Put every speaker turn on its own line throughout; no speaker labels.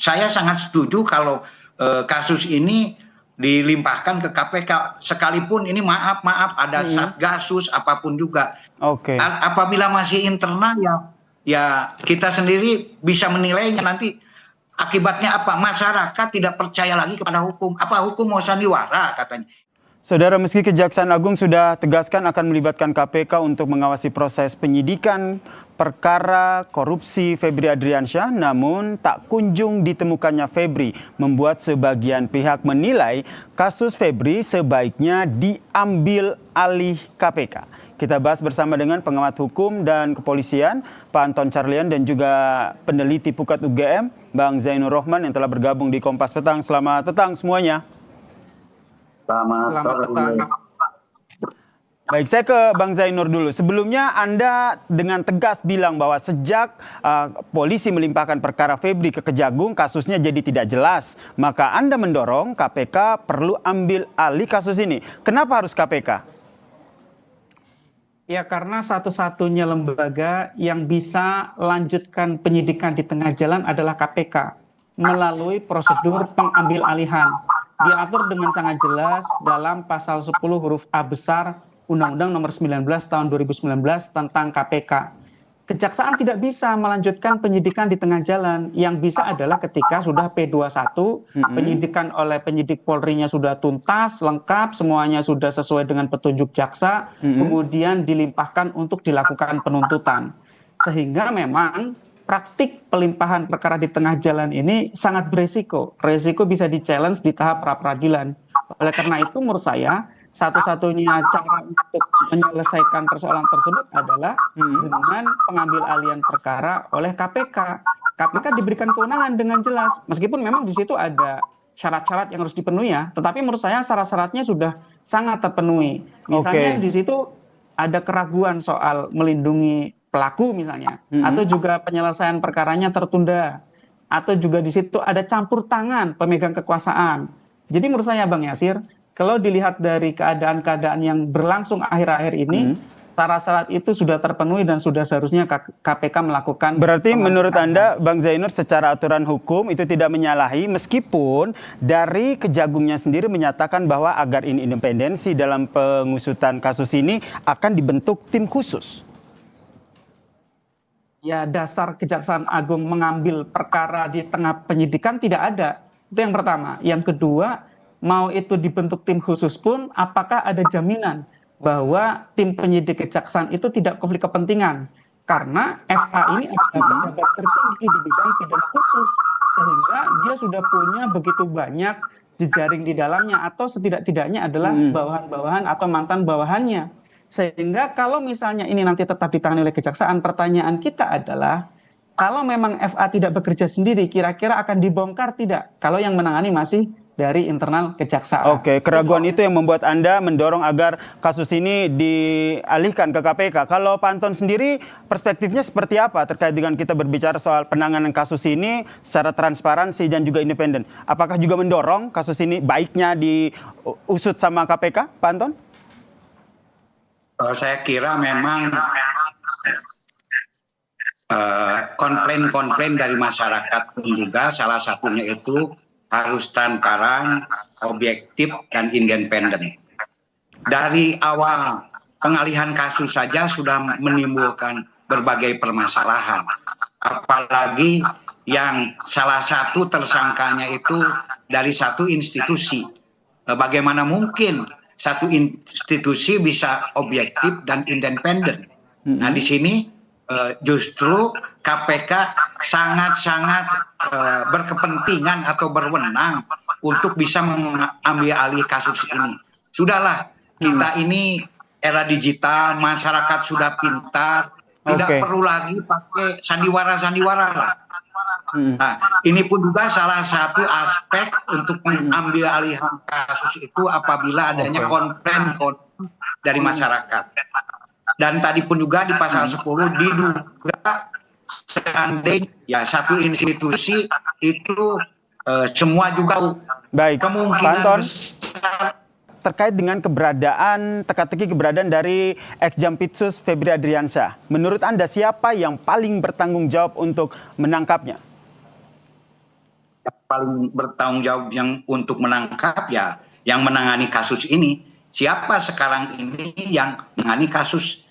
saya sangat setuju kalau kasus ini dilimpahkan ke KPK, sekalipun ini maaf ada Satgasus apapun juga. Apabila masih internal ya kita sendiri bisa menilainya nanti akibatnya apa, masyarakat tidak percaya lagi kepada hukum, apa hukum mau sandiwara katanya.
Saudara, meski Kejaksaan Agung sudah tegaskan akan melibatkan KPK untuk mengawasi proses penyidikan perkara korupsi Febri Adriansyah, namun tak kunjung ditemukannya Febri, membuat sebagian pihak menilai kasus Febri sebaiknya diambil alih KPK. Kita bahas bersama dengan pengamat hukum dan kepolisian, Pak Anton Carlian, dan juga peneliti Pukat UGM, Bang Zainur Rohman yang telah bergabung di Kompas Petang. Selamat petang semuanya.
Selamat petang.
Baik, saya ke Bang Zainur dulu. Sebelumnya Anda dengan tegas bilang bahwa sejak polisi melimpahkan perkara Febri ke Kejagung, kasusnya jadi tidak jelas. Maka Anda mendorong KPK perlu ambil alih kasus ini. Kenapa harus KPK?
Ya, karena satu-satunya lembaga yang bisa lanjutkan penyidikan di tengah jalan adalah KPK melalui prosedur pengambil alihan. Diatur dengan sangat jelas dalam pasal 10 huruf A besar Undang-Undang Nomor 19 Tahun 2019 tentang KPK. Kejaksaan tidak bisa melanjutkan penyidikan di tengah jalan. Yang bisa adalah ketika sudah P21, penyidikan oleh penyidik Polri-nya sudah tuntas, lengkap, semuanya sudah sesuai dengan petunjuk jaksa, kemudian dilimpahkan untuk dilakukan penuntutan. Sehingga memang praktik pelimpahan perkara di tengah jalan ini sangat beresiko. Resiko bisa di-challenge di tahap pra-peradilan. Oleh karena itu menurut saya, satu-satunya cara untuk menyelesaikan persoalan tersebut adalah dengan pengambil alihan perkara oleh KPK. KPK diberikan kewenangan dengan jelas. Meskipun memang di situ ada syarat-syarat yang harus dipenuhi ya, tetapi menurut saya syarat-syaratnya sudah sangat terpenuhi. Misalnya di situ ada keraguan soal melindungi pelaku misalnya, atau juga penyelesaian perkaranya tertunda, atau juga di situ ada campur tangan pemegang kekuasaan. Jadi menurut saya Bang Yasir, kalau dilihat dari keadaan-keadaan yang berlangsung akhir-akhir ini, syarat-syarat itu sudah terpenuhi dan sudah seharusnya KPK melakukan.
Berarti menurut Anda, Bang Zainur, secara aturan hukum itu tidak menyalahi, meskipun dari Kejagungnya sendiri menyatakan bahwa agar ini independensi dalam pengusutan kasus ini akan dibentuk tim khusus.
Ya, dasar Kejaksaan Agung mengambil perkara di tengah penyidikan tidak ada. Itu yang pertama. Yang kedua, mau itu dibentuk tim khusus pun, apakah ada jaminan bahwa tim penyidik kejaksaan itu tidak konflik kepentingan? Karena FA ini adalah pejabat tertinggi di bidang pidana khusus, sehingga dia sudah punya begitu banyak jejaring di dalamnya, atau setidak-tidaknya adalah bawahan-bawahan atau mantan bawahannya. Sehingga kalau misalnya ini nanti tetap ditangani oleh kejaksaan, pertanyaan kita adalah, kalau memang FA tidak bekerja sendiri, kira-kira akan dibongkar tidak? Kalau yang menangani masih dari internal kejaksaan.
Oke, keraguan itu yang membuat Anda mendorong agar kasus ini dialihkan ke KPK. Kalau Pak Anton sendiri, perspektifnya seperti apa terkait dengan kita berbicara soal penanganan kasus ini secara transparansi dan juga independen? Apakah juga mendorong kasus ini baiknya diusut sama KPK, Pak Anton?
Saya kira memang komplain-komplain dari masyarakat pun juga salah satunya itu harus transparan, objektif, dan independen. Dari awal pengalihan kasus saja sudah menimbulkan berbagai permasalahan. Apalagi yang salah satu tersangkanya itu dari satu institusi. Bagaimana mungkin satu institusi bisa objektif dan independen? Nah, di sini justru KPK sangat-sangat berkepentingan atau berwenang untuk bisa mengambil alih kasus ini. Sudahlah, kita ini era digital, masyarakat sudah pintar, tidak perlu lagi pakai sandiwara-sandiwara lah. Nah, ini pun juga salah satu aspek untuk mengambil alih kasus itu apabila adanya komplain dari masyarakat. Dan tadi pun juga di pasal 10 diduga seandainya ya satu institusi itu semua juga kemungkinan
terkait dengan keberadaan, teka-teki keberadaan dari ex-Jampitsus Febri Adriansyah. Menurut Anda siapa yang paling bertanggung jawab untuk menangkapnya?
yang paling bertanggung jawab yang untuk menangkap ya yang menangani kasus ini. Siapa sekarang ini yang menangani kasus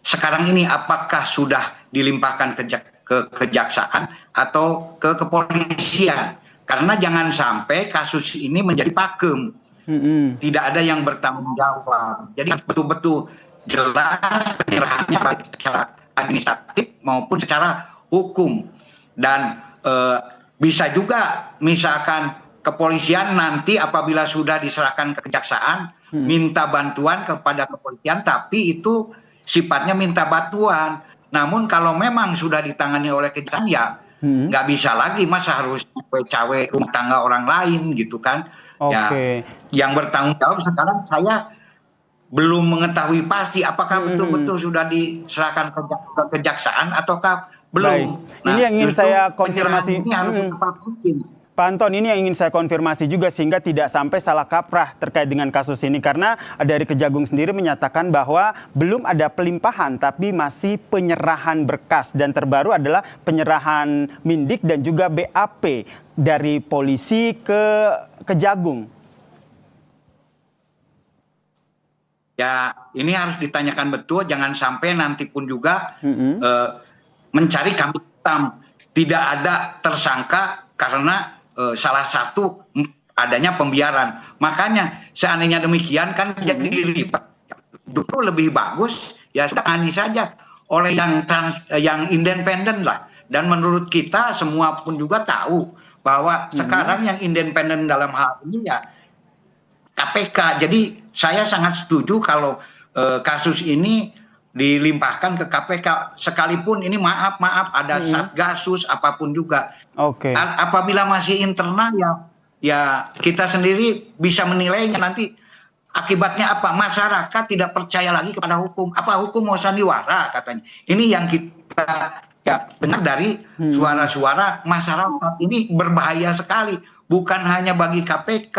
sekarang ini? Apakah sudah dilimpahkan ke kejaksaan atau ke kepolisian? Karena jangan sampai kasus ini menjadi pakem. Tidak ada yang bertanggung jawab. Jadi betul-betul jelas penyerahannya baik secara administratif maupun secara hukum. Dan bisa juga misalkan kepolisian nanti apabila sudah diserahkan ke kejaksaan minta bantuan kepada kepolisian, tapi itu sifatnya minta bantuan. Namun kalau memang sudah ditangani oleh kejaksaan ya nggak bisa lagi, masa harus cawe-cawe rumah tangga orang lain gitu kan. Ya, yang bertanggung jawab sekarang saya belum mengetahui pasti apakah betul-betul sudah diserahkan ke kejaksaan ataukah belum.
Nah, ini yang ingin saya konfirmasi.
Ini harus cepat mungkin.
Pak Anton, ini yang ingin saya konfirmasi juga sehingga tidak sampai salah kaprah terkait dengan kasus ini. Karena dari Kejagung sendiri menyatakan bahwa belum ada pelimpahan tapi masih penyerahan berkas. Dan terbaru adalah penyerahan Mindik dan juga BAP dari polisi ke Kejagung.
Ya, ini harus ditanyakan betul. Jangan sampai nanti pun juga mencari kambing hitam. Tidak ada tersangka karena salah satu adanya pembiaran. Makanya seandainya demikian kan jadi dilipat. Justru lebih bagus ya tangani saja oleh yang independen lah. Dan menurut kita semua pun juga tahu bahwa sekarang yang independen dalam hal ini ya KPK. Jadi saya sangat setuju kalau kasus ini dilimpahkan ke KPK, sekalipun ini maaf ada Satgasus apapun juga. Apabila masih internal ya kita sendiri bisa menilainya nanti akibatnya apa. Masyarakat tidak percaya lagi kepada hukum. Apa hukum mau sandiwara katanya. Ini yang kita ya dengar dari suara-suara masyarakat. Ini berbahaya sekali. Bukan hanya bagi KPK,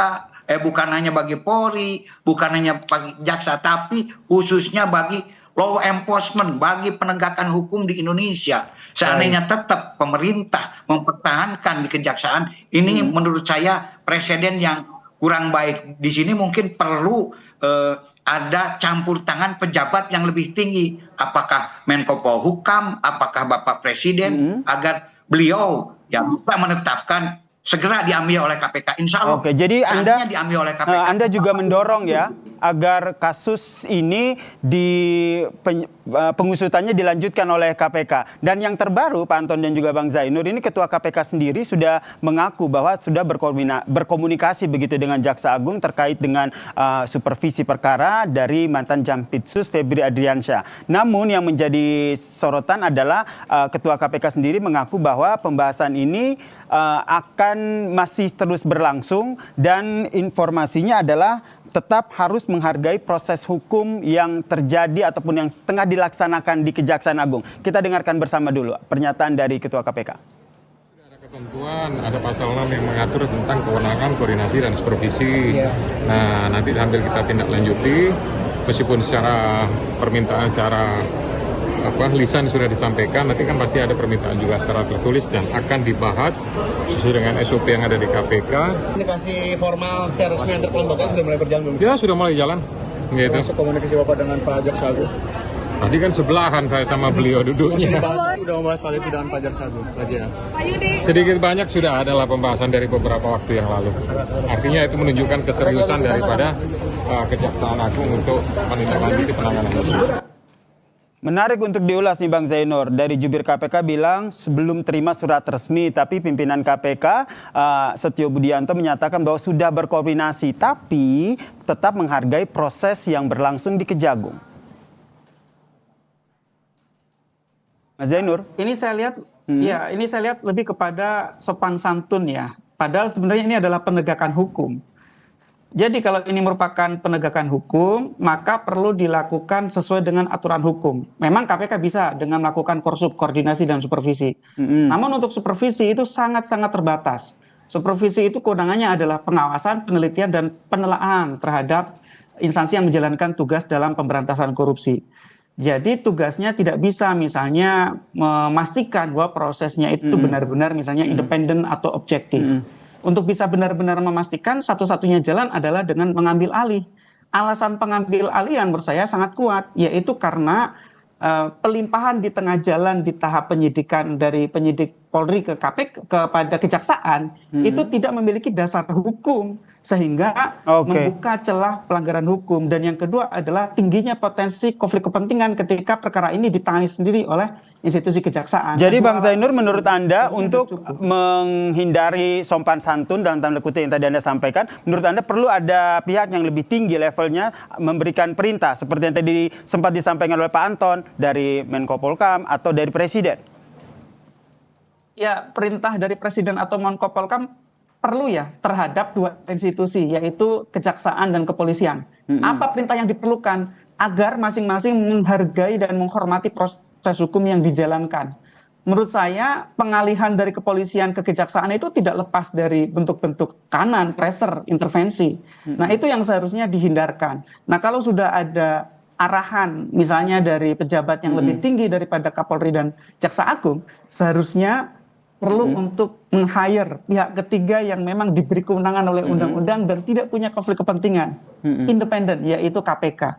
bukan hanya bagi Polri, bukan hanya bagi jaksa, tapi khususnya bagi law enforcement, bagi penegakan hukum di Indonesia. Seandainya tetap pemerintah mempertahankan di kejaksaan, ini menurut saya presiden yang kurang baik. Di sini mungkin perlu ada campur tangan pejabat yang lebih tinggi. Apakah Menko Polhukam, apakah Bapak Presiden, agar beliau yang bisa menetapkan segera diambil oleh KPK. Insya Allah.
Jadi
diambil oleh KPK.
Anda juga mendorong ya agar kasus ini pengusutannya dilanjutkan oleh KPK. Dan yang terbaru Pak Anton dan juga Bang Zainur, ini Ketua KPK sendiri sudah mengaku bahwa sudah berkomunikasi begitu dengan Jaksa Agung terkait dengan supervisi perkara dari mantan Jampitsus Febri Adriansyah. Namun yang menjadi sorotan adalah Ketua KPK sendiri mengaku bahwa pembahasan ini akan masih terus berlangsung dan informasinya adalah tetap harus menghargai proses hukum yang terjadi ataupun yang tengah dilaksanakan di Kejaksaan Agung. Kita dengarkan bersama dulu pernyataan dari Ketua KPK.
Ada ketentuan, ada pasal 6 yang mengatur tentang kewenangan, koordinasi, dan supervisi. Nah, nanti sambil kita tindak lanjuti, meskipun secara permintaan secara lisan sudah disampaikan, nanti kan pasti ada permintaan juga secara tertulis dan akan dibahas sesuai dengan SOP yang ada di KPK.
Komunikasi formal secara resmi antar kelembagaan sudah mulai berjalan belum?
Ya, sudah mulai jalan. Gitu.
Masuk komunikasi Bapak dengan Pak Jaksa Agung?
Tadi kan sebelahan saya sama beliau duduknya.
Sudah membahas kali itu dengan Pak Jaksa Agung?
Sedikit banyak sudah adalah pembahasan dari beberapa waktu yang lalu. Artinya itu menunjukkan keseriusan daripada Kejaksaan Agung untuk menindaklanjuti penanganan ini.
Menarik untuk diulas nih Bang Zainur. Dari jubir KPK bilang sebelum terima surat resmi, tapi pimpinan KPK Setio Budianto menyatakan bahwa sudah berkoordinasi, tapi tetap menghargai proses yang berlangsung di Kejagung. Mas Zainur,
ini saya lihat lebih kepada sopan santun ya. Padahal sebenarnya ini adalah penegakan hukum. Jadi kalau ini merupakan penegakan hukum, maka perlu dilakukan sesuai dengan aturan hukum. Memang KPK bisa dengan melakukan koordinasi dan supervisi. Namun untuk supervisi itu sangat-sangat terbatas. Supervisi itu kewenangannya adalah pengawasan, penelitian, dan penelaahan terhadap instansi yang menjalankan tugas dalam pemberantasan korupsi. Jadi tugasnya tidak bisa misalnya memastikan bahwa prosesnya itu benar-benar misalnya independen atau objektif. Untuk bisa benar-benar memastikan satu-satunya jalan adalah dengan mengambil alih. Alasan pengambil alihan menurut saya sangat kuat, yaitu karena pelimpahan di tengah jalan di tahap penyidikan dari penyidik Polri ke KPK kepada kejaksaan itu tidak memiliki dasar hukum sehingga membuka celah pelanggaran hukum. Dan yang kedua adalah tingginya potensi konflik kepentingan ketika perkara ini ditangani sendiri oleh institusi kejaksaan.
Jadi Bang Zainur, menurut Anda untuk menghindari sopan santun dalam tanda kutip yang tadi Anda sampaikan, menurut Anda perlu ada pihak yang lebih tinggi levelnya memberikan perintah seperti yang tadi sempat disampaikan oleh Pak Anton dari Menko Polkam atau dari Presiden?
Ya, perintah dari Presiden atau Menko Polkam perlu ya terhadap dua institusi, yaitu kejaksaan dan kepolisian. Apa perintah yang diperlukan agar masing-masing menghargai dan menghormati proses hukum yang dijalankan? Menurut saya pengalihan dari kepolisian ke kejaksaan itu tidak lepas dari bentuk-bentuk kanan, pressure, intervensi. Nah, itu yang seharusnya dihindarkan. Nah, kalau sudah ada arahan misalnya dari pejabat yang lebih tinggi daripada Kapolri dan Jaksa Agung, seharusnya perlu untuk meng-hire pihak ketiga yang memang diberi kewenangan oleh undang-undang dan tidak punya konflik kepentingan, independen, yaitu KPK.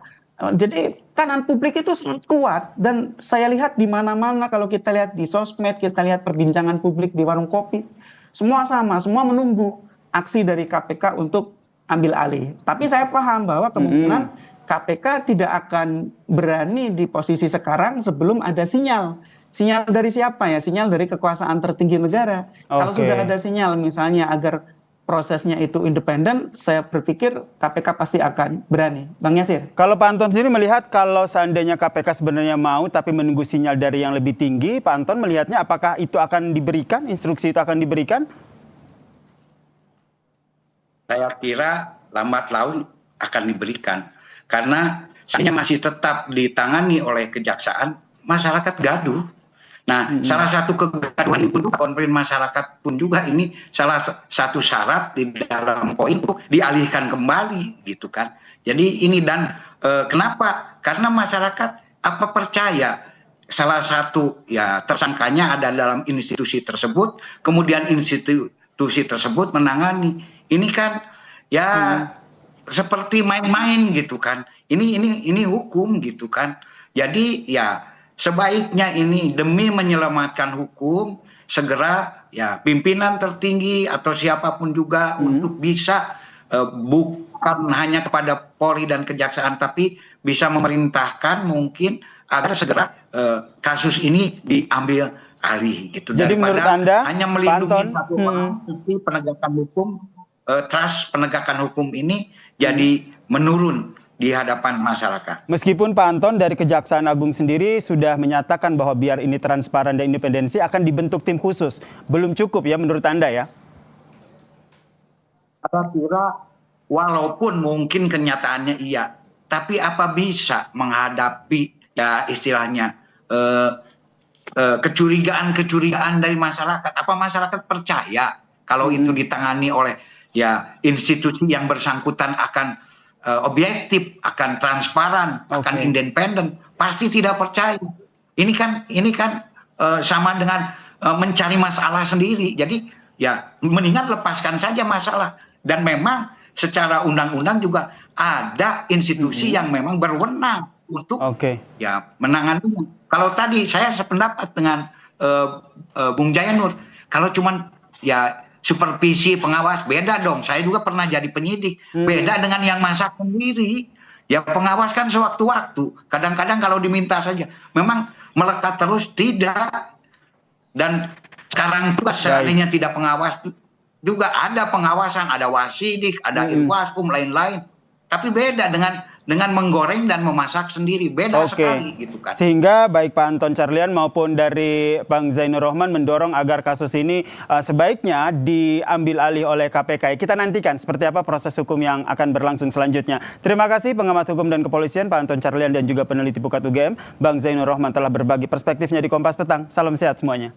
Jadi kanan publik itu sangat kuat, dan saya lihat di mana-mana kalau kita lihat di sosmed, kita lihat perbincangan publik di warung kopi, semua sama, semua menunggu aksi dari KPK untuk ambil alih. Tapi saya paham bahwa kemungkinan KPK tidak akan berani di posisi sekarang sebelum ada sinyal. Sinyal dari siapa ya? Sinyal dari kekuasaan tertinggi negara. Kalau sudah ada sinyal misalnya agar prosesnya itu independen, saya berpikir KPK pasti akan berani. Bang Yasir.
Kalau Pak Anton sendiri melihat kalau seandainya KPK sebenarnya mau tapi menunggu sinyal dari yang lebih tinggi, Pak Anton melihatnya apakah itu akan diberikan, instruksi itu akan diberikan?
Saya kira lambat laun akan diberikan. Karena saya masih tetap ditangani oleh kejaksaan, masyarakat gaduh. Nah, salah satu kegaduhan itu konflik masyarakat pun juga ini salah satu syarat di dalam poin itu dialihkan kembali gitu kan. Jadi ini dan kenapa? Karena masyarakat apa percaya salah satu ya tersangkanya ada dalam institusi tersebut, kemudian institusi tersebut menangani. Ini kan ya seperti main-main gitu kan. Ini hukum gitu kan. Jadi ya sebaiknya ini demi menyelamatkan hukum segera ya pimpinan tertinggi atau siapapun juga untuk bisa bukan hanya kepada Polri dan Kejaksaan tapi bisa memerintahkan mungkin agar segera kasus ini diambil alih gitu.
Jadi menurut Anda
hanya melindungi satu orang, tapi penegakan hukum trust penegakan hukum ini jadi menurun di hadapan masyarakat.
Meskipun Pak Anton dari Kejaksaan Agung sendiri sudah menyatakan bahwa biar ini transparan dan independensi akan dibentuk tim khusus. Belum cukup ya menurut Anda ya?
Saya kira walaupun mungkin kenyataannya iya, tapi apa bisa menghadapi ya istilahnya kecurigaan-kecurigaan dari masyarakat? Apa masyarakat percaya kalau itu ditangani oleh ya institusi yang bersangkutan akan objektif, akan transparan, akan independen? Pasti tidak percaya. Ini kan sama dengan mencari masalah sendiri. Jadi ya mendingan lepaskan saja masalah. Dan memang secara undang-undang juga ada institusi yang memang berwenang untuk ya menangani. Kalau tadi saya sependapat dengan Bung Jayanur, kalau cuman ya supervisi pengawas beda dong. Saya juga pernah jadi penyidik. Beda dengan yang masak sendiri. Ya pengawas kan sewaktu-waktu. Kadang-kadang kalau diminta saja. Memang melekat terus tidak. Dan sekarang juga seandainya tidak pengawas juga ada pengawasan, ada wasidik, ada irwaskum, lain-lain. Tapi beda dengan menggoreng dan memasak sendiri, beda sekali gitu kan.
Sehingga baik Pak Anton Carlyan maupun dari Bang Zainur Rohman mendorong agar kasus ini sebaiknya diambil alih oleh KPK. Kita nantikan seperti apa proses hukum yang akan berlangsung selanjutnya. Terima kasih pengamat hukum dan kepolisian Pak Anton Carlyan dan juga peneliti Pukat UGM Bang Zainur Rohman telah berbagi perspektifnya di Kompas Petang. Salam sehat semuanya.